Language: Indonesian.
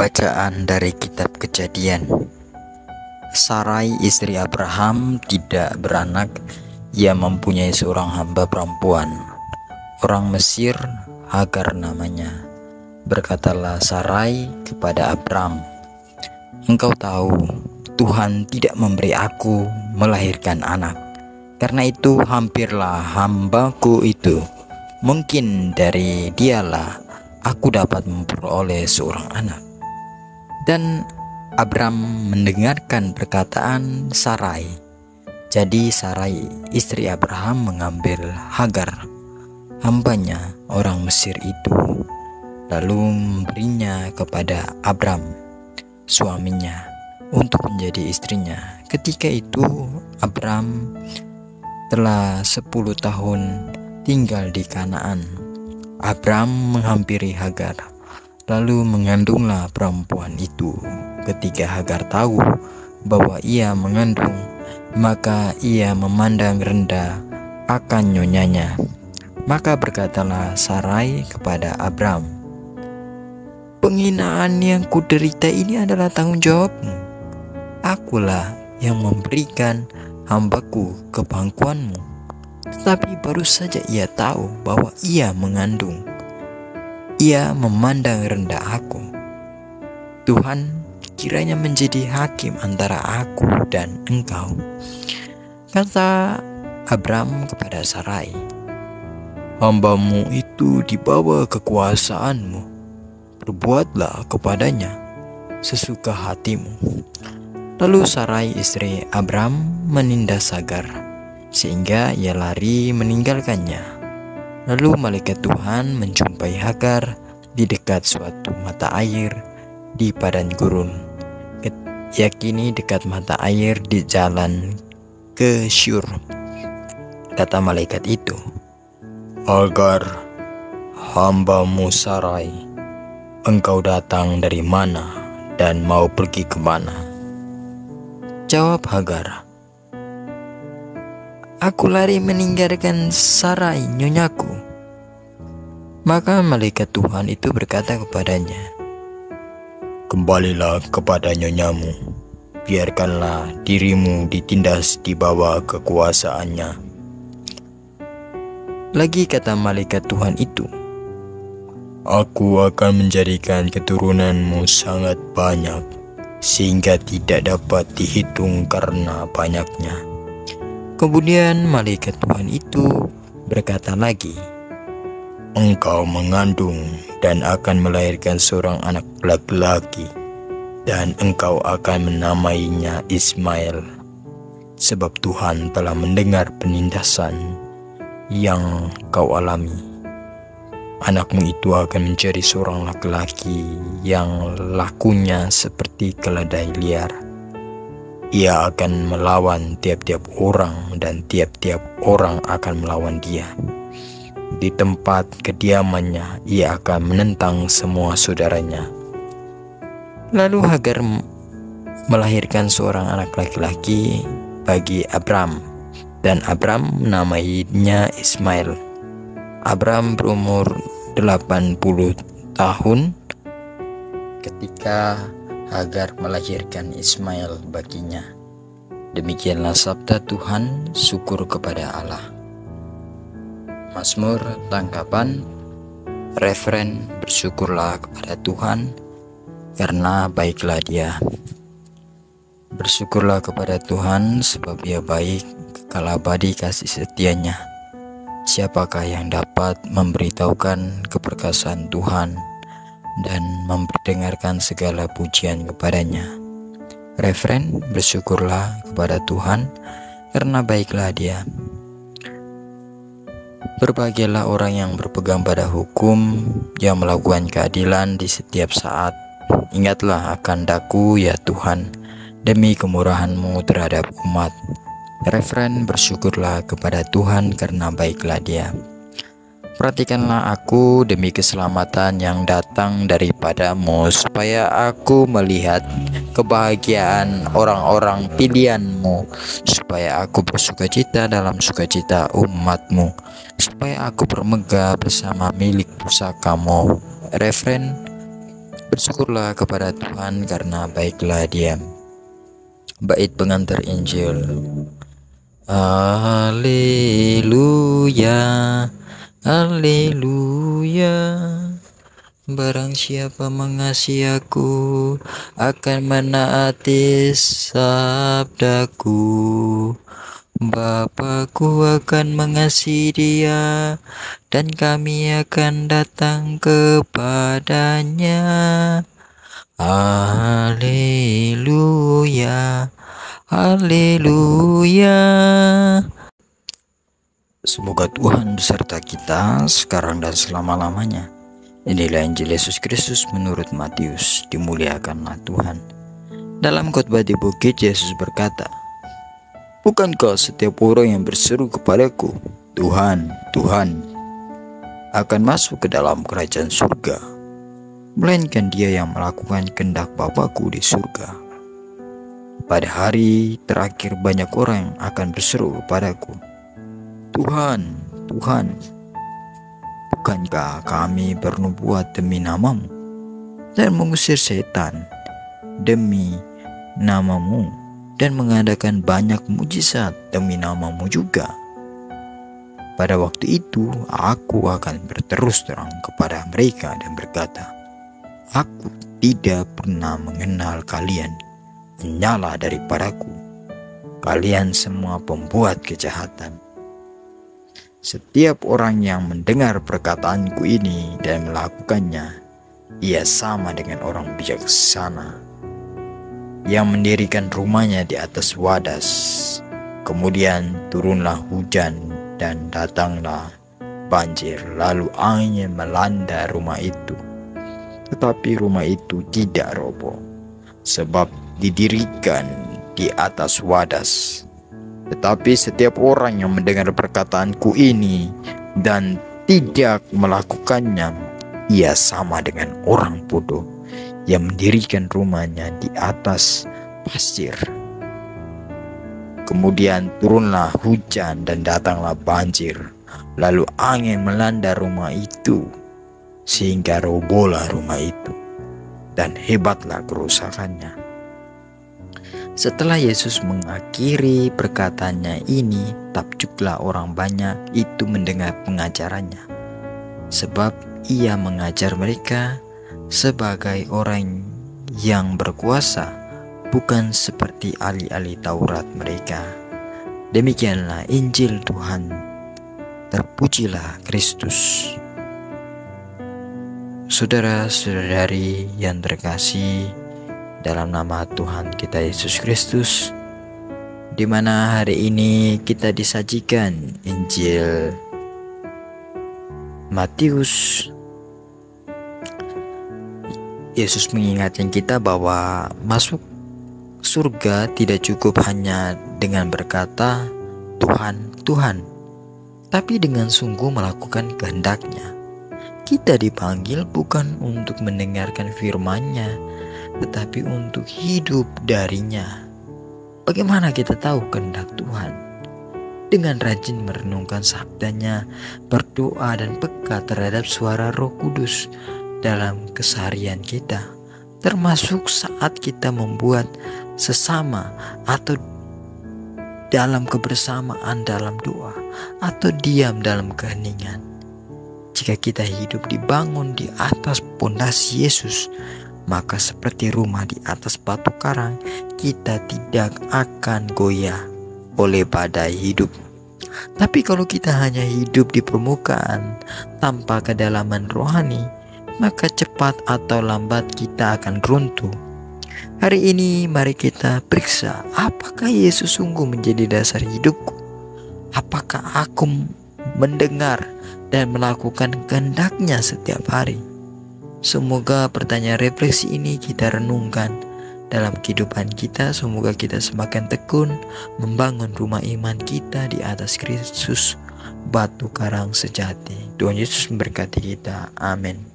Bacaan dari Kitab Kejadian. Sarai istri Abraham tidak beranak. Ia mempunyai seorang hamba perempuan, orang Mesir, Hagar namanya. Berkatalah Sarai kepada Abram, "Engkau tahu, Tuhan tidak memberi aku melahirkan anak. Karena itu hampirlah hambaku itu. Mungkin dari dialah aku dapat memperoleh seorang anak." Dan Abram mendengarkan perkataan Sarai. Jadi Sarai istri Abraham mengambil Hagar, hambanya orang Mesir itu, lalu memberinya kepada Abram, suaminya, untuk menjadi istrinya. Ketika itu Abram telah 10 tahun tinggal di Kanaan. Abram menghampiri Hagar, lalu mengandunglah perempuan itu. Ketika Hagar tahu bahwa ia mengandung, maka ia memandang rendah akan nyonyanya. Maka berkatalah Sarai kepada Abram, "Penghinaan yang kuderita ini adalah tanggung jawabmu. Akulah yang memberikan hambaku ke pangkuanmu." Tetapi baru saja ia tahu bahwa ia mengandung. Ia memandang rendah aku. Tuhan kiranya menjadi hakim antara aku dan engkau. Kata Abram kepada Sarai, "Hambamu itu dibawa kekuasaanmu. Berbuatlah kepadanya sesuka hatimu." Lalu Sarai istri Abram menindas Hagar, sehingga ia lari meninggalkannya. Lalu malaikat Tuhan menjumpai Hagar di dekat suatu mata air di padang gurun, yakini dekat mata air di jalan ke Syur. Kata malaikat itu, "Hagar, hambamu Sarai, engkau datang dari mana dan mau pergi ke mana?" Jawab Hagar, "Aku lari meninggalkan Sarai nyonyaku." Maka malaikat Tuhan itu berkata kepadanya, "Kembalilah kepada nyonyamu, biarkanlah dirimu ditindas di bawah kekuasaannya." Lagi kata malaikat Tuhan itu, "Aku akan menjadikan keturunanmu sangat banyak, sehingga tidak dapat dihitung karena banyaknya." Kemudian malaikat Tuhan itu berkata lagi, "Engkau mengandung dan akan melahirkan seorang anak laki-laki, dan engkau akan menamainya Ismail, sebab Tuhan telah mendengar penindasan yang kau alami. Anakmu itu akan menjadi seorang laki-laki yang lakunya seperti keledai liar. Ia akan melawan tiap-tiap orang dan tiap-tiap orang akan melawan dia. Di tempat kediamannya ia akan menentang semua saudaranya." Lalu Hagar melahirkan seorang anak laki-laki bagi Abram, dan Abram menamainya Ismail. Abram berumur 80 tahun ketika Hagar melahirkan Ismail baginya. Demikianlah sabda Tuhan. Syukur kepada Allah. Mazmur tanggapan. Referen, bersyukurlah kepada Tuhan, karena baiklah Dia. Bersyukurlah kepada Tuhan, sebab Ia baik, kekal abadi kasih setianya. Siapakah yang dapat memberitahukan keperkasaan Tuhan dan memperdengarkan segala pujian kepadanya? Referen, bersyukurlah kepada Tuhan, karena baiklah Dia. Berbahagialah orang yang berpegang pada hukum, yang melakukan keadilan di setiap saat. Ingatlah akan daku, ya Tuhan, demi kemurahan-Mu terhadap umat. Referen, bersyukurlah kepada Tuhan, karena baiklah Dia. Perhatikanlah aku demi keselamatan yang datang daripada-Mu, supaya aku melihat kebahagiaan orang-orang pilihan-Mu, supaya aku bersukacita dalam sukacita umat-Mu, supaya aku bermegah bersama milik pusaka-Mu. Referen, Bersyukurlah kepada Tuhan karena baiklah Dia. Bait pengantar Injil. Haleluya, haleluya. Barang siapa mengasihi aku akan menaati sabdaku. Bapakku akan mengasihi dia dan kami akan datang kepadanya. Haleluya, haleluya. Semoga Tuhan beserta kita sekarang dan selama-lamanya. Inilah Injil Yesus Kristus menurut Matius. Dimuliakanlah Tuhan. Dalam khotbah di bukit, Yesus berkata, "Bukankah setiap orang yang berseru kepadaku, Tuhan, Tuhan, akan masuk ke dalam kerajaan surga, melainkan dia yang melakukan kehendak Bapakku di surga. Pada hari terakhir banyak orang yang akan berseru kepadaku, Tuhan, Tuhan, bukankah kami bernubuat demi namamu dan mengusir setan demi namamu dan mengadakan banyak mujizat demi namamu juga? Pada waktu itu aku akan berterus terang kepada mereka dan berkata, Aku tidak pernah mengenal kalian, menyala daripadaku, kalian semua pembuat kejahatan." Setiap orang yang mendengar perkataanku ini dan melakukannya, ia sama dengan orang bijaksana yang mendirikan rumahnya di atas wadas. Kemudian turunlah hujan dan datanglah banjir, lalu angin melanda rumah itu. Tetapi rumah itu tidak roboh, sebab didirikan di atas wadas. Tetapi setiap orang yang mendengar perkataanku ini dan tidak melakukannya, ia sama dengan orang bodoh yang mendirikan rumahnya di atas pasir. Kemudian turunlah hujan dan datanglah banjir, lalu angin melanda rumah itu, sehingga robohlah rumah itu, dan hebatlah kerusakannya. Setelah Yesus mengakhiri perkataannya ini, takjublah orang banyak itu mendengar pengajarannya, sebab ia mengajar mereka sebagai orang yang berkuasa, bukan seperti ahli-ahli Taurat mereka. Demikianlah Injil Tuhan. Terpujilah Kristus. Saudara-saudari yang terkasih dalam nama Tuhan kita Yesus Kristus, di mana hari ini kita disajikan Injil Matius. Yesus mengingatkan kita bahwa masuk surga tidak cukup hanya dengan berkata Tuhan, Tuhan, tapi dengan sungguh melakukan kehendak-Nya. Kita dipanggil bukan untuk mendengarkan firman-Nya, tetapi untuk hidup darinya. Bagaimana kita tahu kehendak Tuhan? Dengan rajin merenungkan sabdanya, berdoa dan peka terhadap suara Roh Kudus dalam keseharian kita, termasuk saat kita membuat sesama atau dalam kebersamaan dalam doa atau diam dalam keheningan. Jika kita hidup dibangun di atas pondasi Yesus, maka seperti rumah di atas batu karang, kita tidak akan goyah oleh badai hidup. Tapi kalau kita hanya hidup di permukaan tanpa kedalaman rohani, maka cepat atau lambat kita akan runtuh. Hari ini mari kita periksa, apakah Yesus sungguh menjadi dasar hidupku? Apakah aku mendengar dan melakukan kehendak-Nya setiap hari? Semoga pertanyaan refleksi ini kita renungkan dalam kehidupan kita. Semoga kita semakin tekun membangun rumah iman kita di atas Kristus, batu karang sejati. Tuhan Yesus memberkati kita. Amin.